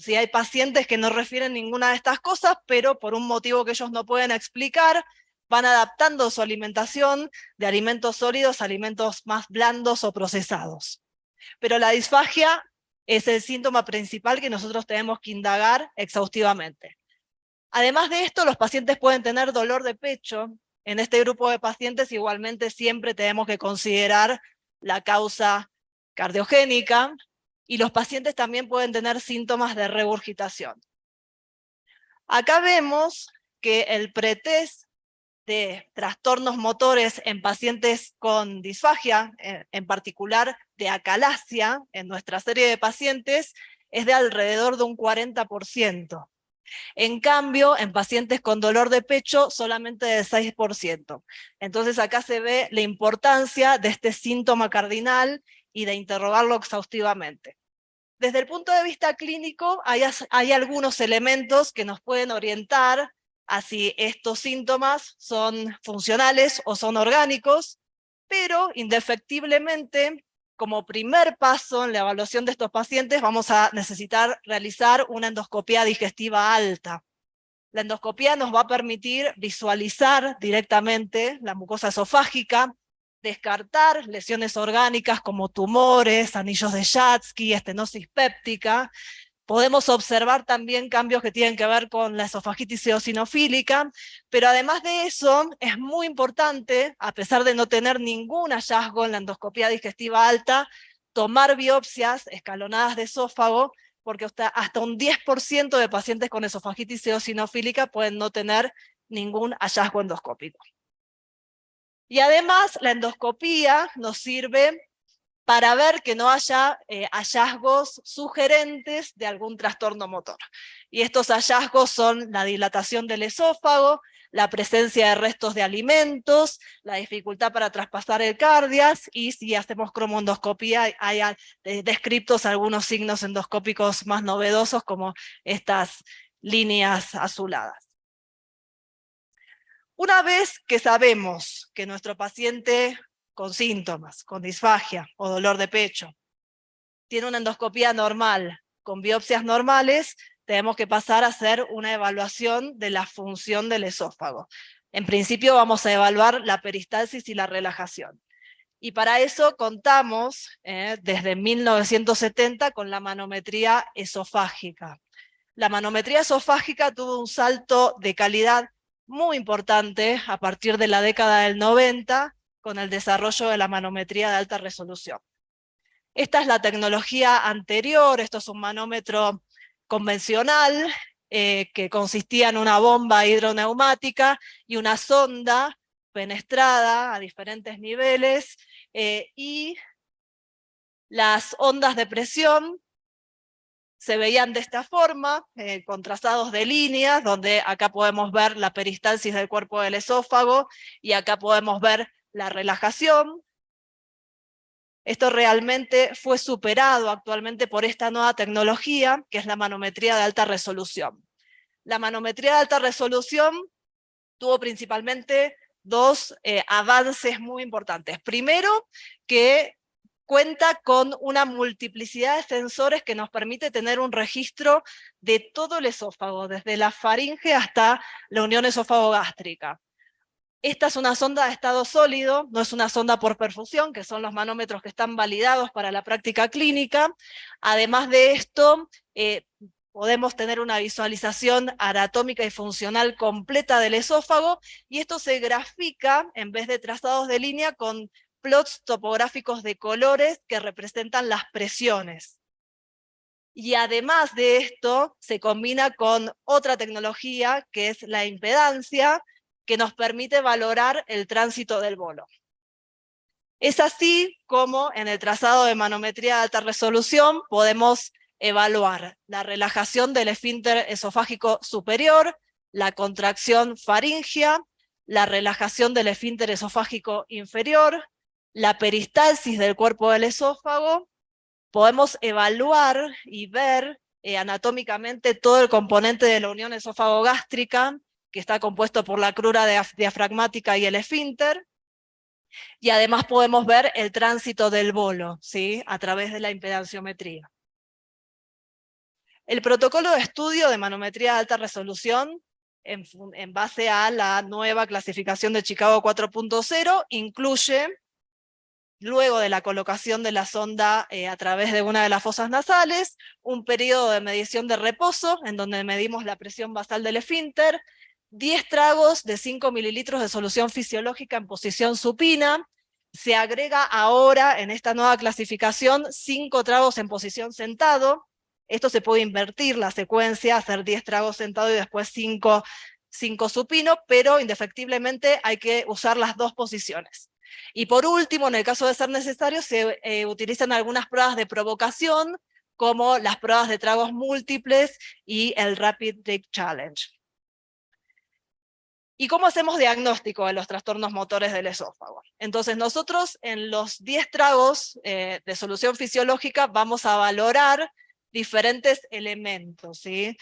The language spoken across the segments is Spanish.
¿sí? Hay pacientes que no refieren ninguna de estas cosas, pero por un motivo que ellos no pueden explicar, van adaptando su alimentación de alimentos sólidos a alimentos más blandos o procesados. Pero la disfagia es el síntoma principal que nosotros tenemos que indagar exhaustivamente. Además de esto, los pacientes pueden tener dolor de pecho. En este grupo de pacientes igualmente siempre tenemos que considerar la causa cardiogénica, y los pacientes también pueden tener síntomas de regurgitación. Acá vemos que el pretest de trastornos motores en pacientes con disfagia, en particular de acalasia, en nuestra serie de pacientes, es de alrededor de un 40%. En cambio, en pacientes con dolor de pecho, solamente del 6%. Entonces acá se ve la importancia de este síntoma cardinal y de interrogarlo exhaustivamente. Desde el punto de vista clínico, hay algunos elementos que nos pueden orientar a si estos síntomas son funcionales o son orgánicos, pero indefectiblemente, como primer paso en la evaluación de estos pacientes, vamos a necesitar realizar una endoscopía digestiva alta. La endoscopía nos va a permitir visualizar directamente la mucosa esofágica, descartar lesiones orgánicas como tumores, anillos de Schatzky, estenosis péptica. Podemos observar también cambios que tienen que ver con la esofagitis eosinofílica, pero además de eso, es muy importante, a pesar de no tener ningún hallazgo en la endoscopía digestiva alta, tomar biopsias escalonadas de esófago, porque hasta un 10% de pacientes con esofagitis eosinofílica pueden no tener ningún hallazgo endoscópico. Y además, la endoscopía nos sirve para ver que no haya hallazgos sugerentes de algún trastorno motor. Y estos hallazgos son la dilatación del esófago, la presencia de restos de alimentos, la dificultad para traspasar el cardias, y si hacemos cromoendoscopía hay descritos algunos signos endoscópicos más novedosos como estas líneas azuladas. Una vez que sabemos que nuestro paciente con síntomas, con disfagia o dolor de pecho, tiene una endoscopía normal, con biopsias normales, tenemos que pasar a hacer una evaluación de la función del esófago. En principio vamos a evaluar la peristalsis y la relajación. Y para eso contamos desde 1970 con la manometría esofágica. La manometría esofágica tuvo un salto de calidad muy importante a partir de la década del 90 con el desarrollo de la manometría de alta resolución. Esta es la tecnología anterior, esto es un manómetro convencional que consistía en una bomba hidroneumática y una sonda fenestrada a diferentes niveles, y las ondas de presión se veían de esta forma, con trazados de líneas, donde acá podemos ver la peristalsis del cuerpo del esófago, y acá podemos ver la relajación. Esto realmente fue superado actualmente por esta nueva tecnología, que es la manometría de alta resolución. La manometría de alta resolución tuvo principalmente dos avances muy importantes. Primero, que cuenta con una multiplicidad de sensores que nos permite tener un registro de todo el esófago, desde la faringe hasta la unión esófago-gástrica. Esta es una sonda de estado sólido, no es una sonda por perfusión, que son los manómetros que están validados para la práctica clínica. Además de esto, podemos tener una visualización anatómica y funcional completa del esófago, y esto se grafica, en vez de trazados de línea, con plots topográficos de colores que representan las presiones. Y además de esto, se combina con otra tecnología, que es la impedancia, que nos permite valorar el tránsito del bolo. Es así como en el trazado de manometría de alta resolución podemos evaluar la relajación del esfínter esofágico superior, la contracción faríngea, la relajación del esfínter esofágico inferior, la peristalsis del cuerpo del esófago. Podemos evaluar y ver anatómicamente todo el componente de la unión esófago-gástrica, que está compuesto por la crura diafragmática y el esfínter, y además podemos ver el tránsito del bolo, ¿sí?, a través de la impedanciometría. El protocolo de estudio de manometría de alta resolución, en base a la nueva clasificación de Chicago 4.0, incluye, luego de la colocación de la sonda a través de una de las fosas nasales, un periodo de medición de reposo, en donde medimos la presión basal del esfínter, 10 tragos de 5 mililitros de solución fisiológica en posición supina. Se agrega ahora, en esta nueva clasificación, 5 tragos en posición sentado. Esto se puede invertir la secuencia, hacer 10 tragos sentado y después 5 supino, pero indefectiblemente hay que usar las dos posiciones. Y por último, en el caso de ser necesario, se utilizan algunas pruebas de provocación, como las pruebas de tragos múltiples y el Rapid Drink Challenge. ¿Y cómo hacemos diagnóstico de los trastornos motores del esófago? Entonces nosotros en los 10 tragos de solución fisiológica vamos a valorar diferentes elementos, ¿sí?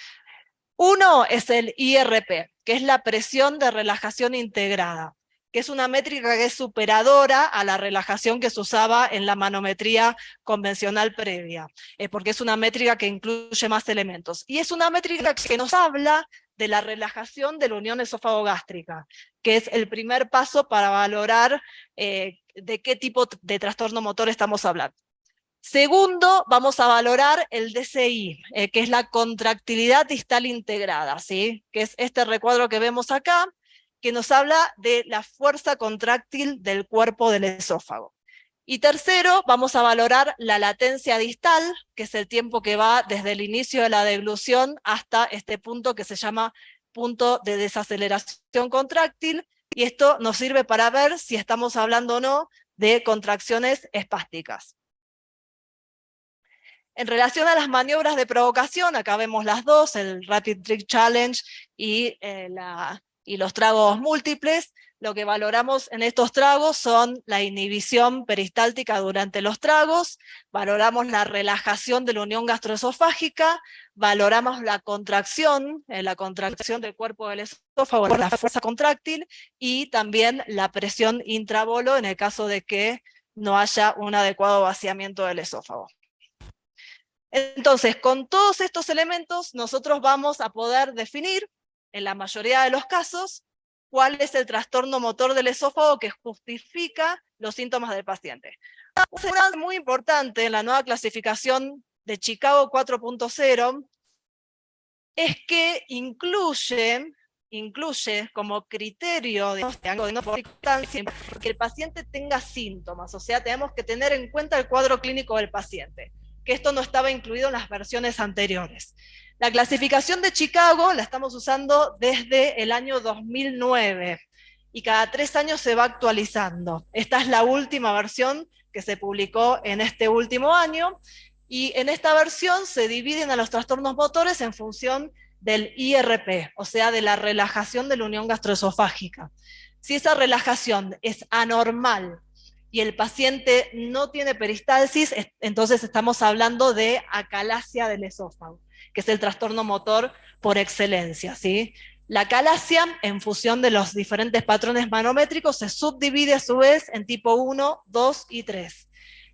Uno es el IRP, que es la presión de relajación integrada, que es una métrica que es superadora a la relajación que se usaba en la manometría convencional previa, porque es una métrica que incluye más elementos. Y es una métrica que nos habla de la relajación de la unión esófago-gástrica, que es el primer paso para valorar de qué tipo de trastorno motor estamos hablando. Segundo, vamos a valorar el DCI, que es la contractilidad distal integrada, ¿sí? Que es este recuadro que vemos acá, que nos habla de la fuerza contráctil del cuerpo del esófago. Y tercero, vamos a valorar la latencia distal, que es el tiempo que va desde el inicio de la deglución hasta este punto que se llama punto de desaceleración contráctil, y esto nos sirve para ver si estamos hablando o no de contracciones espásticas. En relación a las maniobras de provocación, acá vemos las dos, el Rapid Drink Challenge y los tragos múltiples. Lo que valoramos en estos tragos son la inhibición peristáltica durante los tragos, valoramos la relajación de la unión gastroesofágica, valoramos la contracción del cuerpo del esófago, la fuerza contráctil, y también la presión intravolo en el caso de que no haya un adecuado vaciamiento del esófago. Entonces, con todos estos elementos, nosotros vamos a poder definir, en la mayoría de los casos, cuál es el trastorno motor del esófago que justifica los síntomas del paciente. Una muy importante en la nueva clasificación de Chicago 4.0 es que incluye como criterio de importancia que el paciente tenga síntomas, o sea, tenemos que tener en cuenta el cuadro clínico del paciente, que esto no estaba incluido en las versiones anteriores. La clasificación de Chicago la estamos usando desde el año 2009 y cada 3 años se va actualizando. Esta es la última versión que se publicó en este último año, y en esta versión se dividen a los trastornos motores en función del IRP, o sea, de la relajación de la unión gastroesofágica. Si esa relajación es anormal y el paciente no tiene peristalsis, entonces estamos hablando de acalasia del esófago, que es el trastorno motor por excelencia, ¿sí? La acalasia, en función de los diferentes patrones manométricos, se subdivide a su vez en tipo 1, 2 y 3.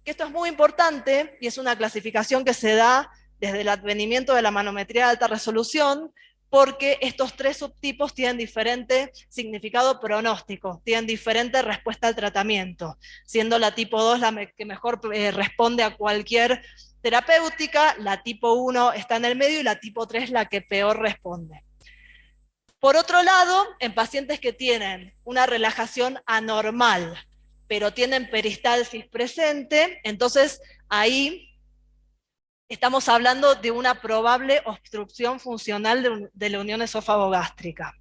Que esto es muy importante y es una clasificación que se da desde el advenimiento de la manometría de alta resolución, porque estos 3 subtipos tienen diferente significado pronóstico, tienen diferente respuesta al tratamiento, siendo la tipo 2 la que mejor responde a cualquier terapéutica, la tipo 1 está en el medio y la tipo 3 la que peor responde. Por otro lado, en pacientes que tienen una relajación anormal, pero tienen peristalsis presente, entonces ahí estamos hablando de una probable obstrucción funcional de la unión esófago-gástrica.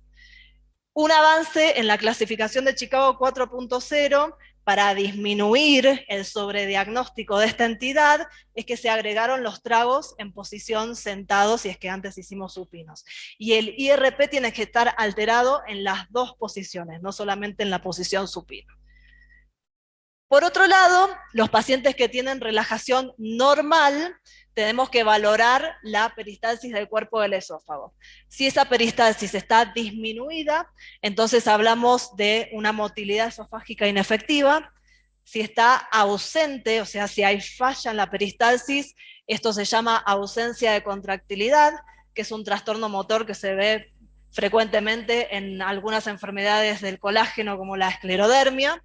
Un avance en la clasificación de Chicago 4.0 para disminuir el sobrediagnóstico de esta entidad es que se agregaron los tragos en posición sentado, si es que antes hicimos supinos. Y el IRP tiene que estar alterado en las dos posiciones, no solamente en la posición supino. Por otro lado, los pacientes que tienen relajación normal, tenemos que valorar la peristalsis del cuerpo del esófago. Si esa peristalsis está disminuida, entonces hablamos de una motilidad esofágica inefectiva. Si está ausente, o sea, si hay falla en la peristalsis, esto se llama ausencia de contractilidad, que es un trastorno motor que se ve frecuentemente en algunas enfermedades del colágeno como la esclerodermia.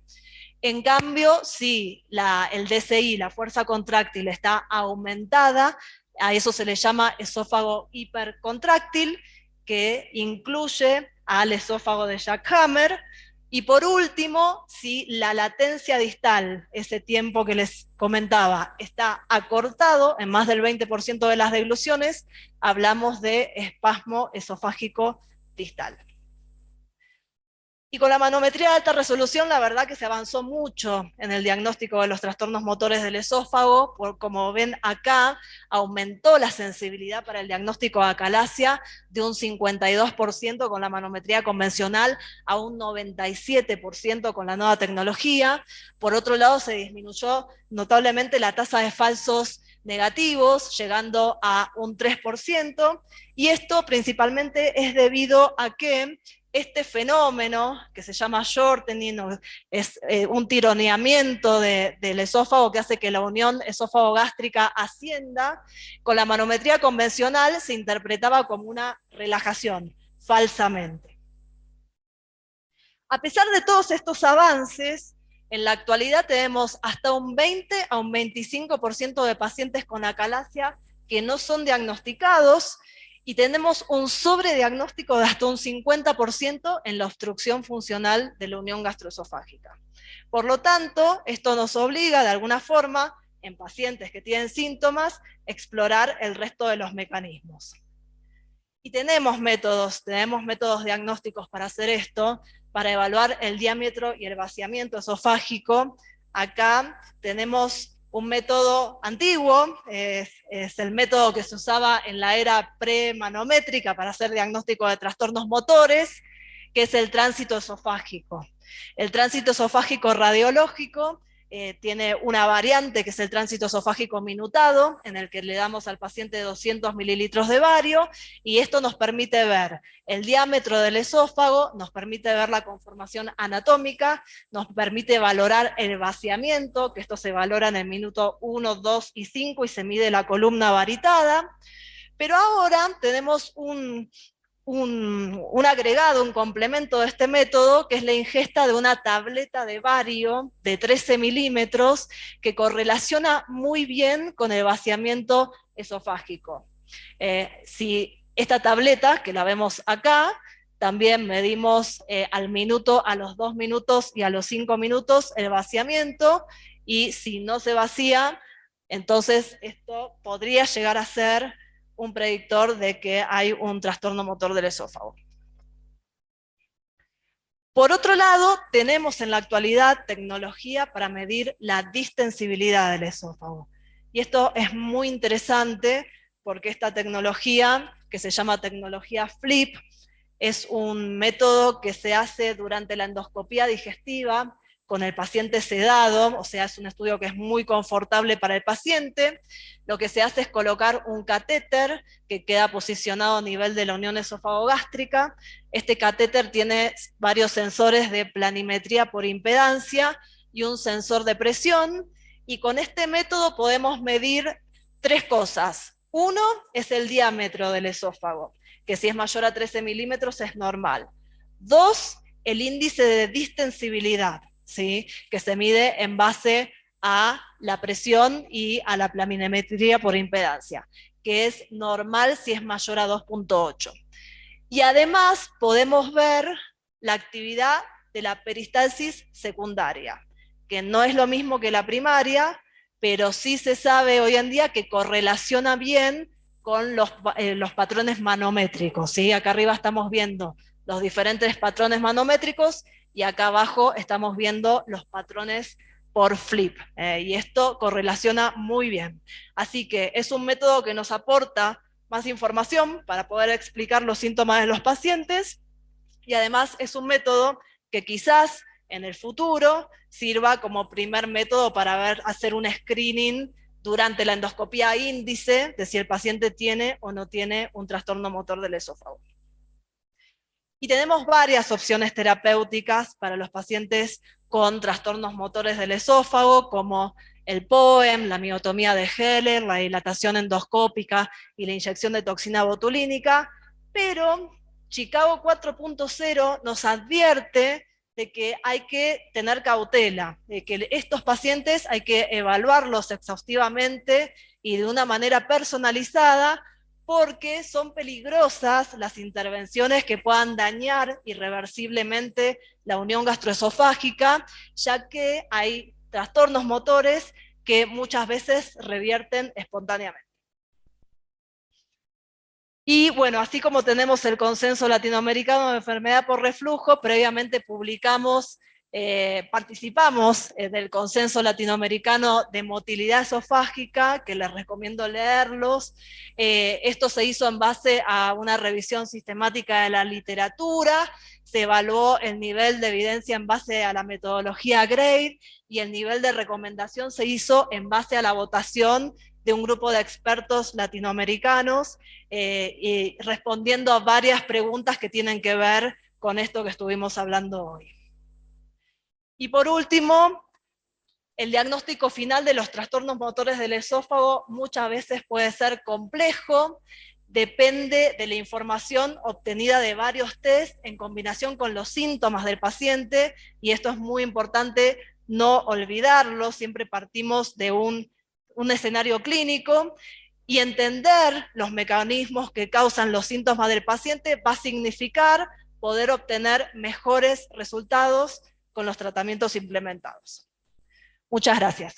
En cambio, si el DCI, la fuerza contráctil, está aumentada, a eso se le llama esófago hipercontráctil, que incluye al esófago de Jack Hammer. Y por último, si la latencia distal, ese tiempo que les comentaba, está acortado en más del 20% de las degluciones, hablamos de espasmo esofágico distal. Y con la manometría de alta resolución, la verdad que se avanzó mucho en el diagnóstico de los trastornos motores del esófago. Como ven acá, aumentó la sensibilidad para el diagnóstico de acalasia de un 52% con la manometría convencional a un 97% con la nueva tecnología. Por otro lado, se disminuyó notablemente la tasa de falsos negativos, llegando a un 3%, y esto principalmente es debido a que este fenómeno, que se llama shortening, es un tironeamiento del esófago que hace que la unión esófago-gástrica ascienda, con la manometría convencional se interpretaba como una relajación, falsamente. A pesar de todos estos avances, en la actualidad tenemos hasta un 20 a un 25% de pacientes con acalasia que no son diagnosticados, y tenemos un sobrediagnóstico de hasta un 50% en la obstrucción funcional de la unión gastroesofágica. Por lo tanto, esto nos obliga de alguna forma, en pacientes que tienen síntomas, explorar el resto de los mecanismos. Y tenemos métodos diagnósticos para hacer esto, para evaluar el diámetro y el vaciamiento esofágico. Acá tenemos un método antiguo, es el método que se usaba en la era pre-manométrica para hacer diagnóstico de trastornos motores, que es el tránsito esofágico. El tránsito esofágico radiológico tiene una variante que es el tránsito esofágico minutado, en el que le damos al paciente 200 mililitros de bario, y esto nos permite ver el diámetro del esófago, nos permite ver la conformación anatómica, nos permite valorar el vaciamiento, que esto se valora en el minuto 1, 2 y 5 y se mide la columna varitada. Pero ahora tenemos un agregado, un complemento de este método, que es la ingesta de una tableta de bario de 13 milímetros que correlaciona muy bien con el vaciamiento esofágico. Si esta tableta, que la vemos acá, también medimos al minuto, a los 2 minutos y a los 5 minutos el vaciamiento, y si no se vacía, entonces esto podría llegar a ser un predictor de que hay un trastorno motor del esófago. Por otro lado, tenemos en la actualidad tecnología para medir la distensibilidad del esófago. Y esto es muy interesante porque esta tecnología, que se llama tecnología FLIP, es un método que se hace durante la endoscopía digestiva con el paciente sedado, o sea, es un estudio que es muy confortable para el paciente. Lo que se hace es colocar un catéter que queda posicionado a nivel de la unión esófago-gástrica. Este catéter tiene varios sensores de planimetría por impedancia y un sensor de presión, y con este método podemos medir 3 cosas. Uno es el diámetro del esófago, que si es mayor a 13 milímetros es normal. 2, el índice de distensibilidad, ¿sí?, que se mide en base a la presión y a la planimetría por impedancia, que es normal si es mayor a 2.8. Y además podemos ver la actividad de la peristalsis secundaria, que no es lo mismo que la primaria, pero sí se sabe hoy en día que correlaciona bien con los patrones manométricos, ¿sí? Acá arriba estamos viendo los diferentes patrones manométricos y acá abajo estamos viendo los patrones por FLIP, y esto correlaciona muy bien. Así que es un método que nos aporta más información para poder explicar los síntomas de los pacientes, y además es un método que quizás en el futuro sirva como primer método para hacer un screening durante la endoscopía índice de si el paciente tiene o no tiene un trastorno motor del esófago. Y tenemos varias opciones terapéuticas para los pacientes con trastornos motores del esófago, como el POEM, la miotomía de Heller, la dilatación endoscópica y la inyección de toxina botulínica, pero Chicago 4.0 nos advierte de que hay que tener cautela, de que estos pacientes hay que evaluarlos exhaustivamente y de una manera personalizada, porque son peligrosas las intervenciones que puedan dañar irreversiblemente la unión gastroesofágica, ya que hay trastornos motores que muchas veces revierten espontáneamente. Y bueno, así como tenemos el consenso latinoamericano de enfermedad por reflujo, previamente participamos del consenso latinoamericano de motilidad esofágica, que les recomiendo leerlos. Esto se hizo en base a una revisión sistemática de la literatura, se evaluó el nivel de evidencia en base a la metodología GRADE, y el nivel de recomendación se hizo en base a la votación de un grupo de expertos latinoamericanos, y respondiendo a varias preguntas que tienen que ver con esto que estuvimos hablando hoy. Y por último, el diagnóstico final de los trastornos motores del esófago muchas veces puede ser complejo, depende de la información obtenida de varios test en combinación con los síntomas del paciente, y esto es muy importante no olvidarlo, siempre partimos de un escenario clínico, y entender los mecanismos que causan los síntomas del paciente va a significar poder obtener mejores resultados con los tratamientos implementados. Muchas gracias.